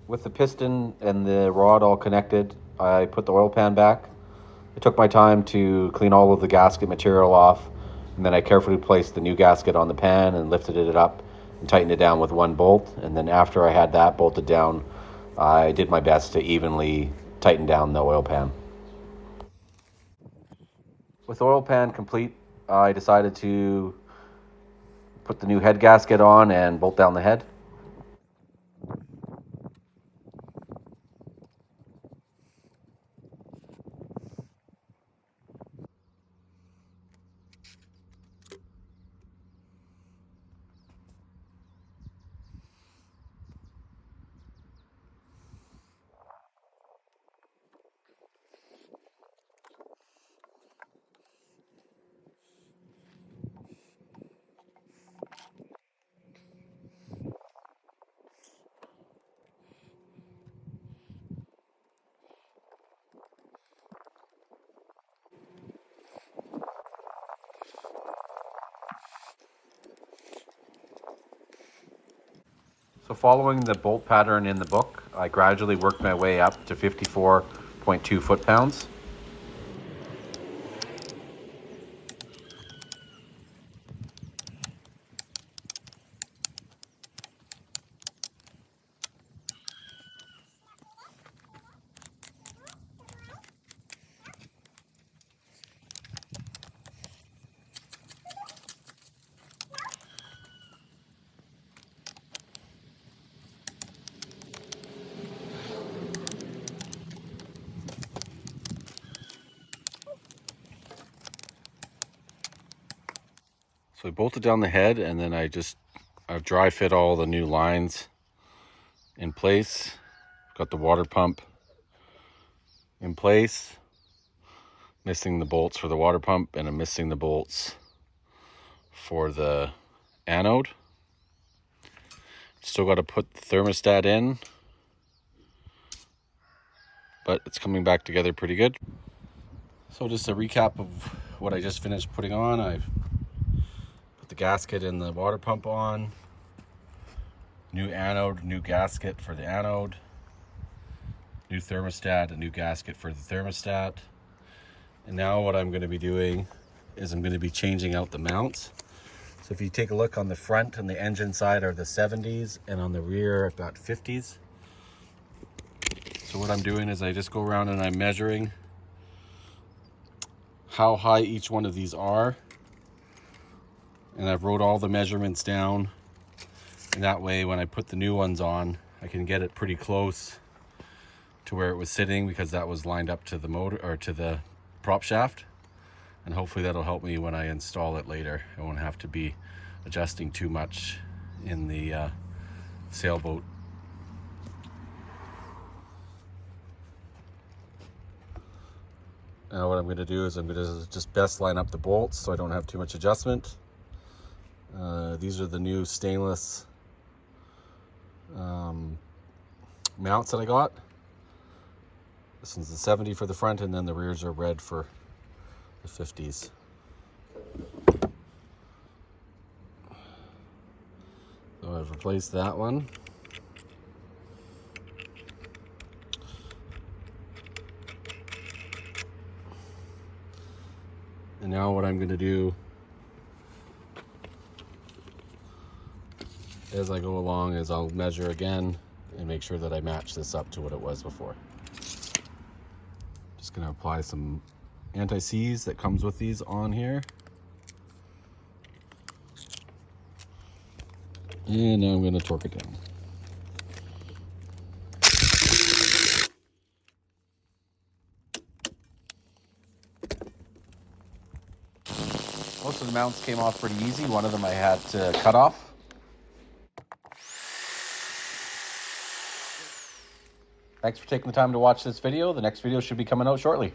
With the piston and the rod all connected, I put the oil pan back. I took my time to clean all of the gasket material off, and then I carefully placed the new gasket on the pan and lifted it up and tightened it down with one bolt. And then after I had that bolted down, I did my best to evenly tighten down the oil pan. With the oil pan complete, I decided to put the new head gasket on and bolt down the head. So following the bolt pattern in the book, I gradually worked my way up to 54.2 foot-pounds. So I bolted down the head, and then I've dry fit all the new lines in place. Got the water pump in place. Missing the bolts for the water pump, and I'm missing the bolts for the anode. Still got to put the thermostat in, but it's coming back together pretty good. So just a recap of what I just finished putting on. I've put the gasket and the water pump on. New anode, new gasket for the anode. New thermostat, a new gasket for the thermostat. And now what I'm going to be doing is I'm going to be changing out the mounts. So if you take a look on the front and the engine side are the 70s, and on the rear I've got 50s. So what I'm doing is I just go around and I'm measuring how high each one of these are. And I've wrote all the measurements down. And that way when I put the new ones on, I can get it pretty close to where it was sitting, because that was lined up to the motor or to the prop shaft. And hopefully that'll help me when I install it later. I won't have to be adjusting too much in the sailboat. Now what I'm going to do is I'm going to just best line up the bolts so I don't have too much adjustment. These are the new stainless mounts that I got. This one's the 70 for the front, and then the rears are red for the 50s. So I've replaced that one. And now what I'm going to do as I go along is I'll measure again and make sure that I match this up to what it was before. Just going to apply some anti-seize that comes with these on here. And now I'm going to torque it down. Most of the mounts came off pretty easy. One of them I had to cut off. Thanks for taking the time to watch this video. The next video should be coming out shortly.